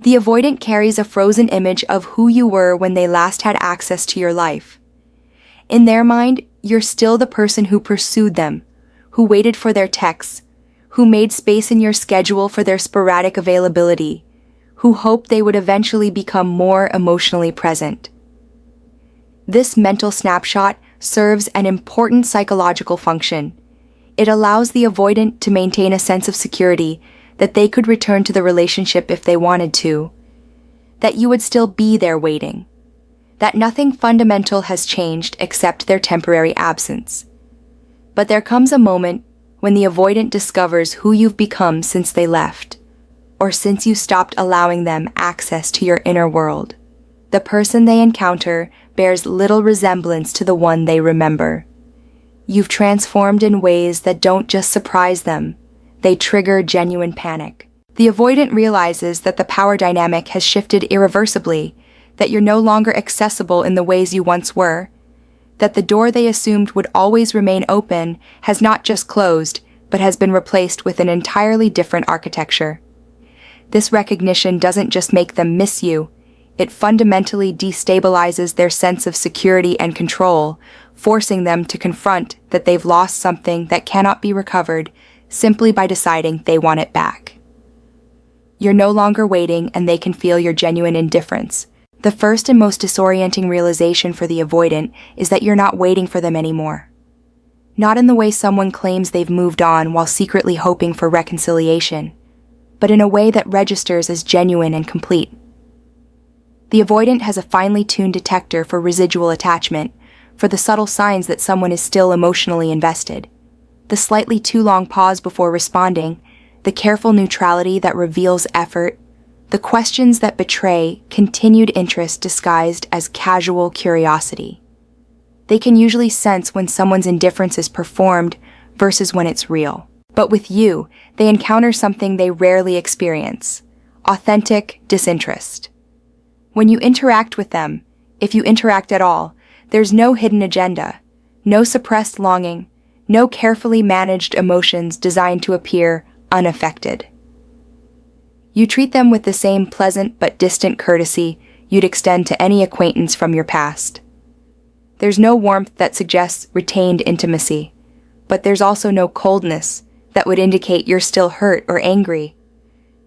The avoidant carries a frozen image of who you were when they last had access to your life. In their mind, you're still the person who pursued them, who waited for their texts, who made space in your schedule for their sporadic availability, who hoped they would eventually become more emotionally present. This mental snapshot serves an important psychological function. It allows the avoidant to maintain a sense of security that they could return to the relationship if they wanted to, that you would still be there waiting, that nothing fundamental has changed except their temporary absence. But there comes a moment when the avoidant discovers who you've become since they left, or since you stopped allowing them access to your inner world. The person they encounter bears little resemblance to the one they remember. You've transformed in ways that don't just surprise them, they trigger genuine panic. The avoidant realizes that the power dynamic has shifted irreversibly, that you're no longer accessible in the ways you once were, that the door they assumed would always remain open has not just closed, but has been replaced with an entirely different architecture. This recognition doesn't just make them miss you, it fundamentally destabilizes their sense of security and control, forcing them to confront that they've lost something that cannot be recovered simply by deciding they want it back. You're no longer waiting, and they can feel your genuine indifference. The first and most disorienting realization for the avoidant is that you're not waiting for them anymore. Not in the way someone claims they've moved on while secretly hoping for reconciliation, but in a way that registers as genuine and complete. The avoidant has a finely tuned detector for residual attachment, for the subtle signs that someone is still emotionally invested. The slightly too long pause before responding, the careful neutrality that reveals effort, the questions that betray continued interest disguised as casual curiosity. They can usually sense when someone's indifference is performed versus when it's real. But with you, they encounter something they rarely experience: authentic disinterest. When you interact with them, if you interact at all, there's no hidden agenda, no suppressed longing, no carefully managed emotions designed to appear unaffected. You treat them with the same pleasant but distant courtesy you'd extend to any acquaintance from your past. There's no warmth that suggests retained intimacy, but there's also no coldness that would indicate you're still hurt or angry.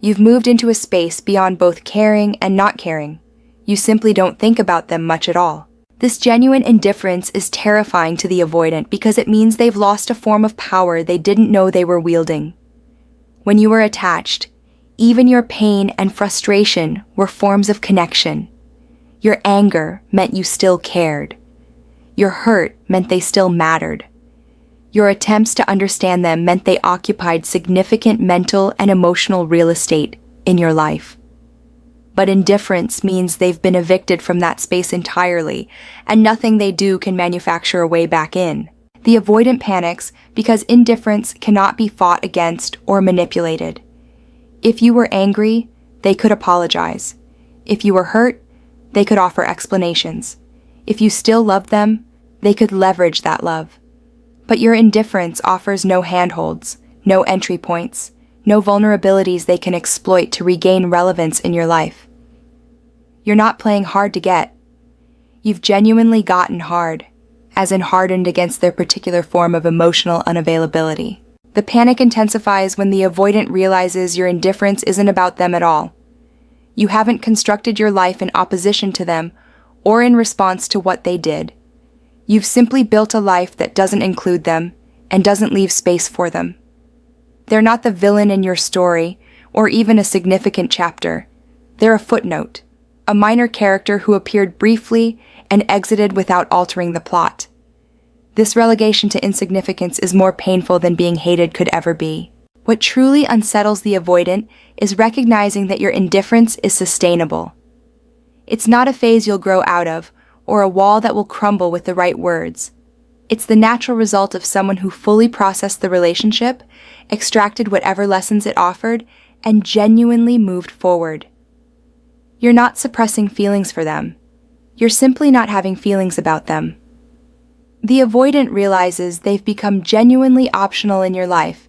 You've moved into a space beyond both caring and not caring. You simply don't think about them much at all. This genuine indifference is terrifying to the avoidant because it means they've lost a form of power they didn't know they were wielding. When you were attached, even your pain and frustration were forms of connection. Your anger meant you still cared. Your hurt meant they still mattered. Your attempts to understand them meant they occupied significant mental and emotional real estate in your life. But indifference means they've been evicted from that space entirely, and nothing they do can manufacture a way back in. The avoidant panics because indifference cannot be fought against or manipulated. If you were angry, they could apologize. If you were hurt, they could offer explanations. If you still loved them, they could leverage that love. But your indifference offers no handholds, no entry points, no vulnerabilities they can exploit to regain relevance in your life. You're not playing hard to get. You've genuinely gotten hard, as in hardened against their particular form of emotional unavailability. The panic intensifies when the avoidant realizes your indifference isn't about them at all. You haven't constructed your life in opposition to them or in response to what they did. You've simply built a life that doesn't include them and doesn't leave space for them. They're not the villain in your story or even a significant chapter. They're a footnote, a minor character who appeared briefly and exited without altering the plot. This relegation to insignificance is more painful than being hated could ever be. What truly unsettles the avoidant is recognizing that your indifference is sustainable. It's not a phase you'll grow out of, or a wall that will crumble with the right words. It's the natural result of someone who fully processed the relationship, extracted whatever lessons it offered, and genuinely moved forward. You're not suppressing feelings for them. You're simply not having feelings about them. The avoidant realizes they've become genuinely optional in your life,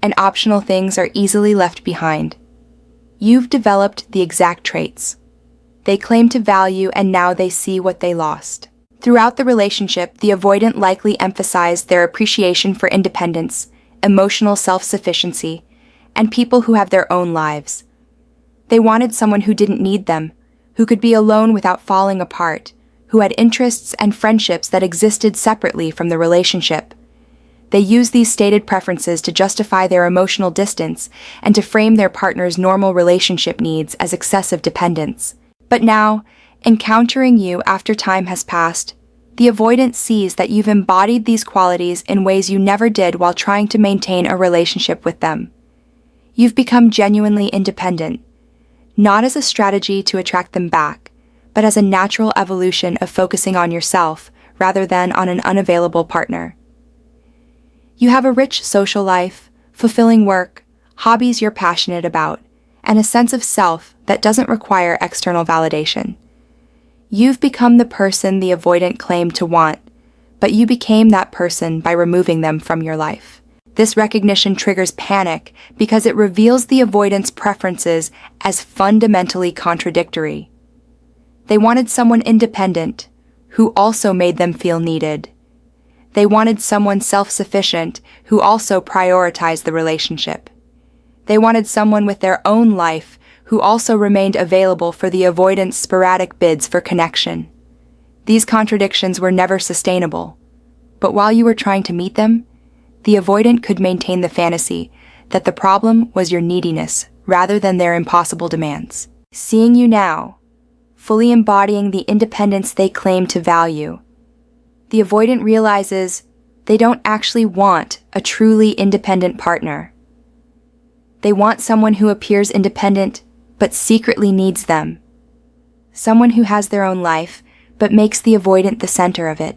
and optional things are easily left behind. You've developed the exact traits. They claim to value and now they see what they lost. Throughout the relationship, the avoidant likely emphasized their appreciation for independence, emotional self-sufficiency, and people who have their own lives. They wanted someone who didn't need them, who could be alone without falling apart, who had interests and friendships that existed separately from the relationship. They used these stated preferences to justify their emotional distance and to frame their partner's normal relationship needs as excessive dependence. But now, encountering you after time has passed, the avoidant sees that you've embodied these qualities in ways you never did while trying to maintain a relationship with them. You've become genuinely independent, not as a strategy to attract them back, but as a natural evolution of focusing on yourself rather than on an unavailable partner. You have a rich social life, fulfilling work, hobbies you're passionate about, and a sense of self that doesn't require external validation. You've become the person the avoidant claimed to want, but you became that person by removing them from your life. This recognition triggers panic because it reveals the avoidant's preferences as fundamentally contradictory. They wanted someone independent, who also made them feel needed. They wanted someone self-sufficient, who also prioritized the relationship. They wanted someone with their own life, who also remained available for the avoidant's sporadic bids for connection. These contradictions were never sustainable, but while you were trying to meet them, the avoidant could maintain the fantasy that the problem was your neediness rather than their impossible demands. Seeing you now, fully embodying the independence they claim to value, the avoidant realizes they don't actually want a truly independent partner. They want someone who appears independent but secretly needs them. Someone who has their own life but makes the avoidant the center of it.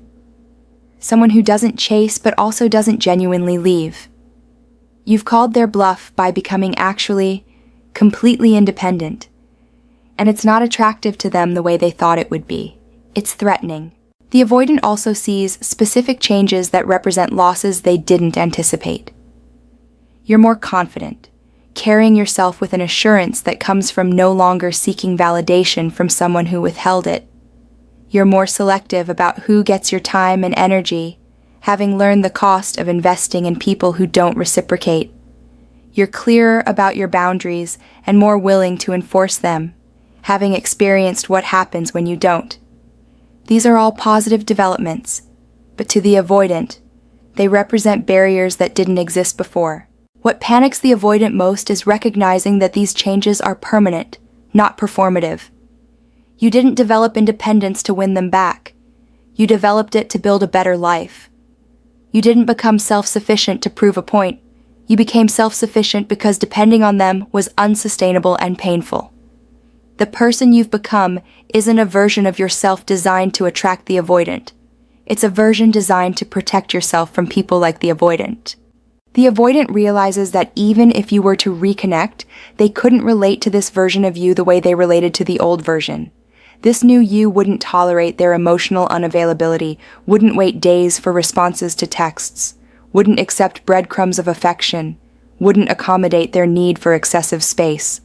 Someone who doesn't chase but also doesn't genuinely leave. You've called their bluff by becoming actually completely independent. And it's not attractive to them the way they thought it would be. It's threatening. The avoidant also sees specific changes that represent losses they didn't anticipate. You're more confident, carrying yourself with an assurance that comes from no longer seeking validation from someone who withheld it. You're more selective about who gets your time and energy, having learned the cost of investing in people who don't reciprocate. You're clearer about your boundaries and more willing to enforce them, having experienced what happens when you don't. These are all positive developments, but to the avoidant, they represent barriers that didn't exist before. What panics the avoidant most is recognizing that these changes are permanent, not performative. You didn't develop independence to win them back. You developed it to build a better life. You didn't become self-sufficient to prove a point. You became self-sufficient because depending on them was unsustainable and painful. The person you've become isn't a version of yourself designed to attract the avoidant. It's a version designed to protect yourself from people like the avoidant. The avoidant realizes that even if you were to reconnect, they couldn't relate to this version of you the way they related to the old version. This new you wouldn't tolerate their emotional unavailability, wouldn't wait days for responses to texts, wouldn't accept breadcrumbs of affection, wouldn't accommodate their need for excessive space.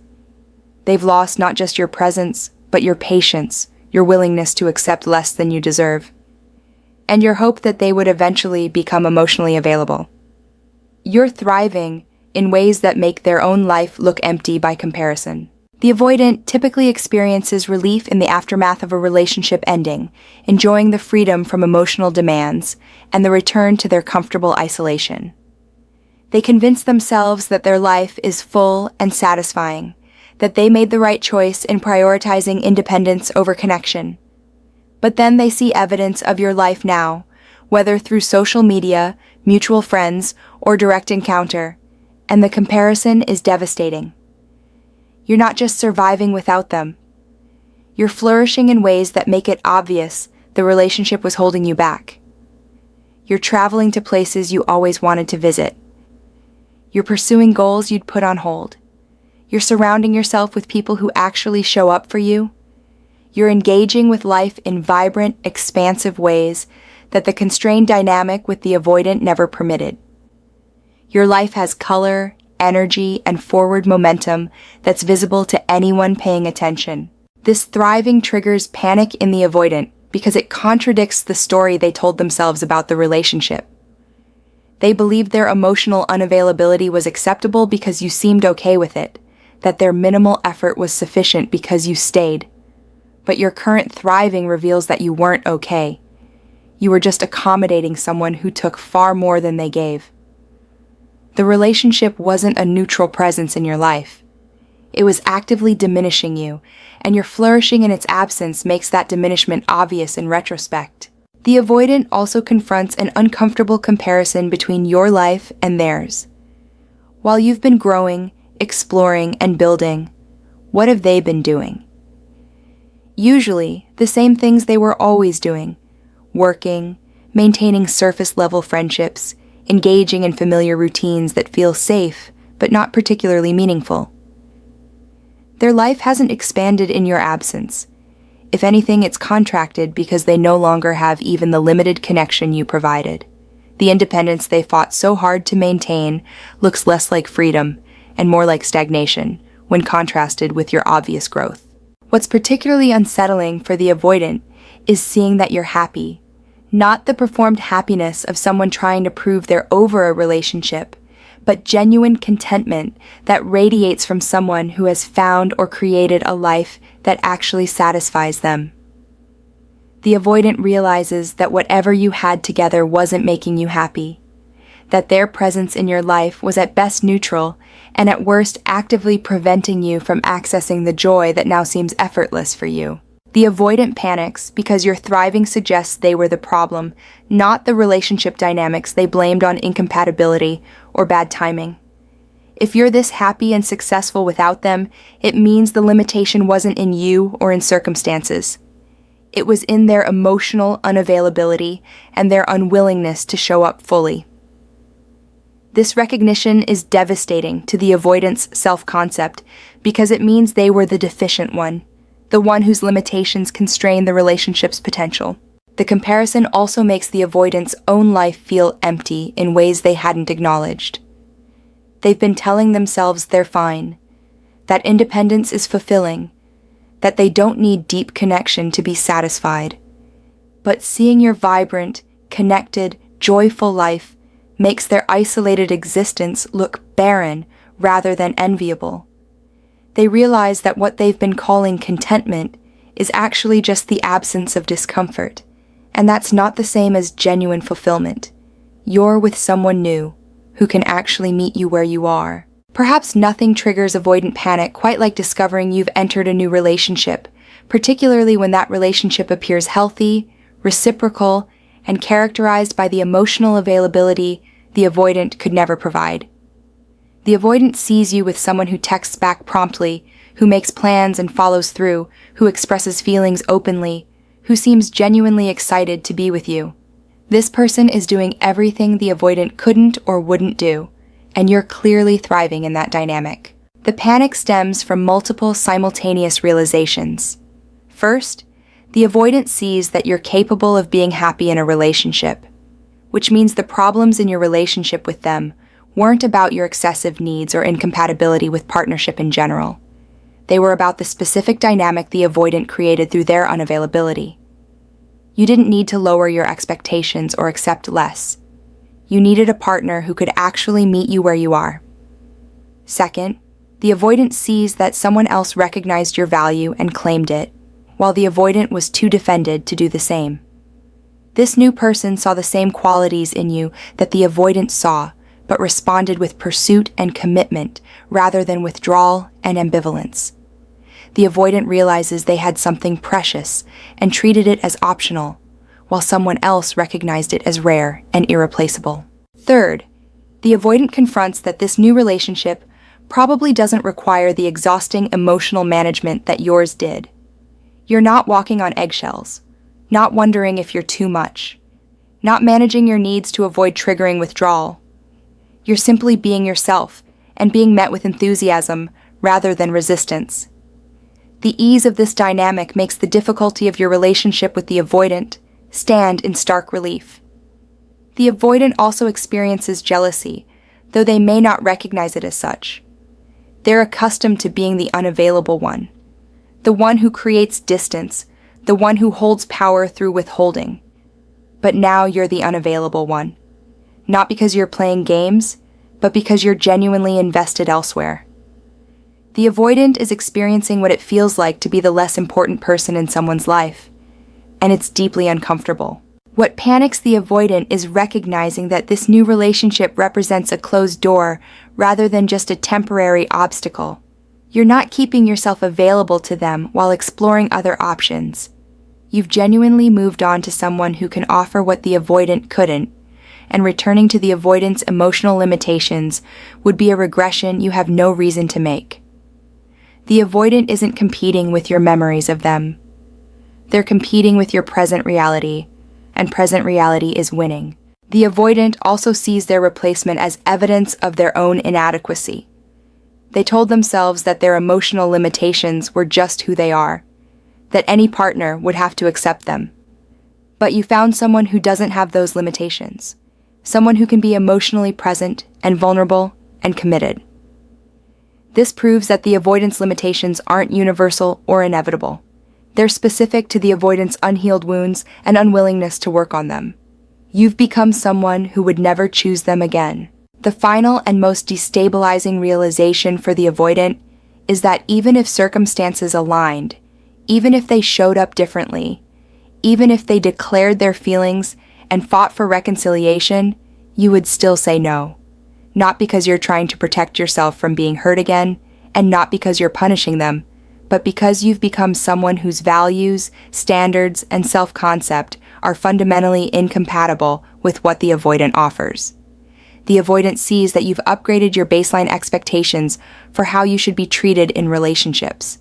They've lost not just your presence, but your patience, your willingness to accept less than you deserve, and your hope that they would eventually become emotionally available. You're thriving in ways that make their own life look empty by comparison. The avoidant typically experiences relief in the aftermath of a relationship ending, enjoying the freedom from emotional demands and the return to their comfortable isolation. They convince themselves that their life is full and satisfying, that they made the right choice in prioritizing independence over connection. But then they see evidence of your life now, whether through social media, mutual friends, or direct encounter, and the comparison is devastating. You're not just surviving without them. You're flourishing in ways that make it obvious the relationship was holding you back. You're traveling to places you always wanted to visit. You're pursuing goals you'd put on hold. You're surrounding yourself with people who actually show up for you. You're engaging with life in vibrant, expansive ways that the constrained dynamic with the avoidant never permitted. Your life has color, energy and forward momentum that's visible to anyone paying attention. This thriving triggers panic in the avoidant because it contradicts the story they told themselves about the relationship. They believed their emotional unavailability was acceptable because you seemed okay with it, that their minimal effort was sufficient because you stayed. But your current thriving reveals that you weren't okay. You were just accommodating someone who took far more than they gave. The relationship wasn't a neutral presence in your life. It was actively diminishing you, and your flourishing in its absence makes that diminishment obvious in retrospect. The avoidant also confronts an uncomfortable comparison between your life and theirs. While you've been growing, exploring, and building, what have they been doing? Usually, the same things they were always doing: working, maintaining surface-level friendships, engaging in familiar routines that feel safe but not particularly meaningful. Their life hasn't expanded in your absence. If anything, it's contracted because they no longer have even the limited connection you provided. The independence they fought so hard to maintain looks less like freedom and more like stagnation when contrasted with your obvious growth. What's particularly unsettling for the avoidant is seeing that you're happy, not the performed happiness of someone trying to prove they're over a relationship, but genuine contentment that radiates from someone who has found or created a life that actually satisfies them. The avoidant realizes that whatever you had together wasn't making you happy, that their presence in your life was at best neutral and at worst actively preventing you from accessing the joy that now seems effortless for you. The avoidant panics because your thriving suggests they were the problem, not the relationship dynamics they blamed on incompatibility or bad timing. If you're this happy and successful without them, it means the limitation wasn't in you or in circumstances. It was in their emotional unavailability and their unwillingness to show up fully. This recognition is devastating to the avoidant's self-concept because it means they were the deficient one, the one whose limitations constrain the relationship's potential. The comparison also makes the avoidant's own life feel empty in ways they hadn't acknowledged. They've been telling themselves they're fine, that independence is fulfilling, that they don't need deep connection to be satisfied. But seeing your vibrant, connected, joyful life makes their isolated existence look barren rather than enviable. They realize that what they've been calling contentment is actually just the absence of discomfort, and that's not the same as genuine fulfillment. You're with someone new, who can actually meet you where you are. Perhaps nothing triggers avoidant panic quite like discovering you've entered a new relationship, particularly when that relationship appears healthy, reciprocal, and characterized by the emotional availability the avoidant could never provide. The avoidant sees you with someone who texts back promptly, who makes plans and follows through, who expresses feelings openly, who seems genuinely excited to be with you. This person is doing everything the avoidant couldn't or wouldn't do, and you're clearly thriving in that dynamic. The panic stems from multiple simultaneous realizations. First, the avoidant sees that you're capable of being happy in a relationship, which means the problems in your relationship with them weren't about your excessive needs or incompatibility with partnership in general. They were about the specific dynamic the avoidant created through their unavailability. You didn't need to lower your expectations or accept less. You needed a partner who could actually meet you where you are. Second, the avoidant sees that someone else recognized your value and claimed it, while the avoidant was too defended to do the same. This new person saw the same qualities in you that the avoidant saw, but responded with pursuit and commitment rather than withdrawal and ambivalence. The avoidant realizes they had something precious and treated it as optional, while someone else recognized it as rare and irreplaceable. Third, the avoidant confronts that this new relationship probably doesn't require the exhausting emotional management that yours did. You're not walking on eggshells, not wondering if you're too much, not managing your needs to avoid triggering withdrawal. You're simply being yourself and being met with enthusiasm rather than resistance. The ease of this dynamic makes the difficulty of your relationship with the avoidant stand in stark relief. The avoidant also experiences jealousy, though they may not recognize it as such. They're accustomed to being the unavailable one, the one who creates distance, the one who holds power through withholding. But now you're the unavailable one, not because you're playing games, but because you're genuinely invested elsewhere. The avoidant is experiencing what it feels like to be the less important person in someone's life, and it's deeply uncomfortable. What panics the avoidant is recognizing that this new relationship represents a closed door rather than just a temporary obstacle. You're not keeping yourself available to them while exploring other options. You've genuinely moved on to someone who can offer what the avoidant couldn't, and returning to the avoidant's emotional limitations would be a regression you have no reason to make. The avoidant isn't competing with your memories of them. They're competing with your present reality, and present reality is winning. The avoidant also sees their replacement as evidence of their own inadequacy. They told themselves that their emotional limitations were just who they are, that any partner would have to accept them. But you found someone who doesn't have those limitations, someone who can be emotionally present and vulnerable and committed. This proves that the avoidance limitations aren't universal or inevitable. They're specific to the avoidant's unhealed wounds and unwillingness to work on them. You've become someone who would never choose them again. The final and most destabilizing realization for the avoidant is that even if circumstances aligned, even if they showed up differently, even if they declared their feelings and fought for reconciliation, you would still say no. Not because you're trying to protect yourself from being hurt again, and not because you're punishing them, but because you've become someone whose values, standards, and self-concept are fundamentally incompatible with what the avoidant offers. The avoidant sees that you've upgraded your baseline expectations for how you should be treated in relationships.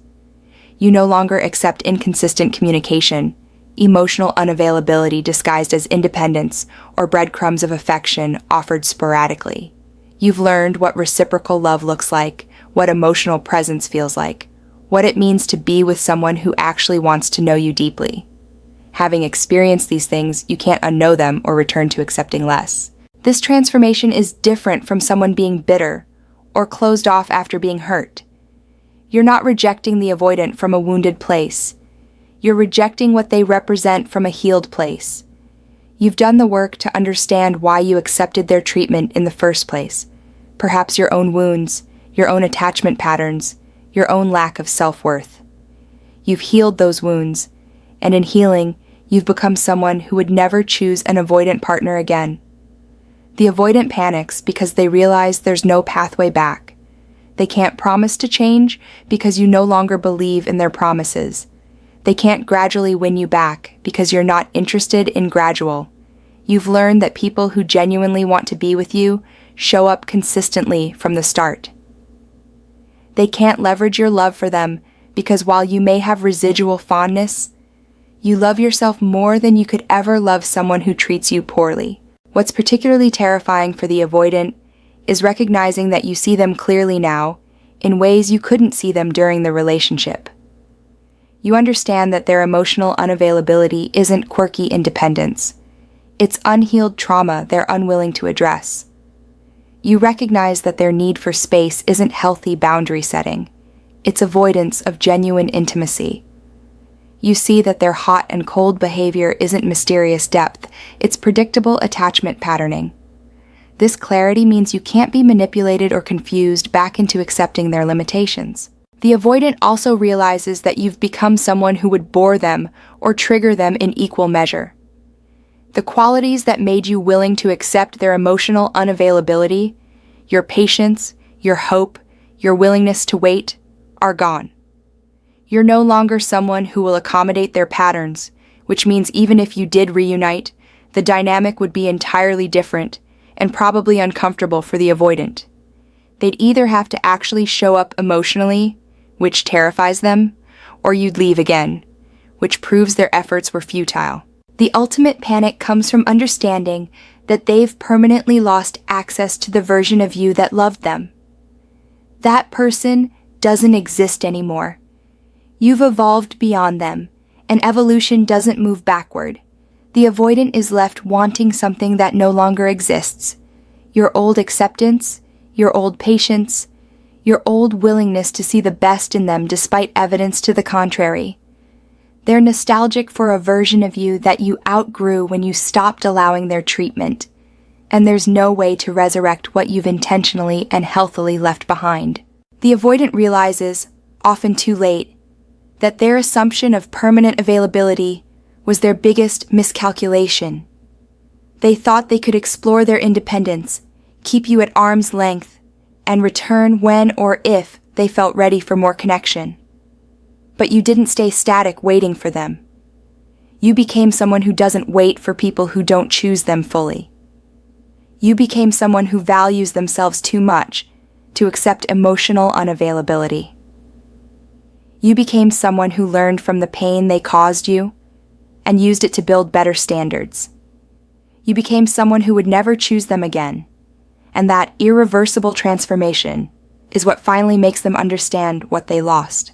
You no longer accept inconsistent communication, emotional unavailability disguised as independence, or breadcrumbs of affection offered sporadically. You've learned what reciprocal love looks like, what emotional presence feels like, what it means to be with someone who actually wants to know you deeply. Having experienced these things, you can't unknow them or return to accepting less. This transformation is different from someone being bitter or closed off after being hurt. You're not rejecting the avoidant from a wounded place. You're rejecting what they represent from a healed place. You've done the work to understand why you accepted their treatment in the first place. Perhaps your own wounds, your own attachment patterns, your own lack of self-worth. You've healed those wounds, and in healing, you've become someone who would never choose an avoidant partner again. The avoidant panics because they realize there's no pathway back. They can't promise to change because you no longer believe in their promises. They can't gradually win you back because you're not interested in gradual. You've learned that people who genuinely want to be with you show up consistently from the start. They can't leverage your love for them because while you may have residual fondness, you love yourself more than you could ever love someone who treats you poorly. What's particularly terrifying for the avoidant is recognizing that you see them clearly now in ways you couldn't see them during the relationship. You understand that their emotional unavailability isn't quirky independence. It's unhealed trauma they're unwilling to address. You recognize that their need for space isn't healthy boundary setting. It's avoidance of genuine intimacy. You see that their hot and cold behavior isn't mysterious depth, it's predictable attachment patterning. This clarity means you can't be manipulated or confused back into accepting their limitations. The avoidant also realizes that you've become someone who would bore them or trigger them in equal measure. The qualities that made you willing to accept their emotional unavailability, your patience, your hope, your willingness to wait, are gone. You're no longer someone who will accommodate their patterns, which means even if you did reunite, the dynamic would be entirely different and probably uncomfortable for the avoidant. They'd either have to actually show up emotionally, which terrifies them, or you'd leave again, which proves their efforts were futile. The ultimate panic comes from understanding that they've permanently lost access to the version of you that loved them. That person doesn't exist anymore. You've evolved beyond them, and evolution doesn't move backward. The avoidant is left wanting something that no longer exists. Your old acceptance, your old patience, your old willingness to see the best in them despite evidence to the contrary. They're nostalgic for a version of you that you outgrew when you stopped allowing their treatment, and there's no way to resurrect what you've intentionally and healthily left behind. The avoidant realizes, often too late, that their assumption of permanent availability was their biggest miscalculation. They thought they could explore their independence, keep you at arm's length, and return when or if they felt ready for more connection. But you didn't stay static waiting for them. You became someone who doesn't wait for people who don't choose them fully. You became someone who values themselves too much to accept emotional unavailability. You became someone who learned from the pain they caused you and used it to build better standards. You became someone who would never choose them again, and that irreversible transformation is what finally makes them understand what they lost.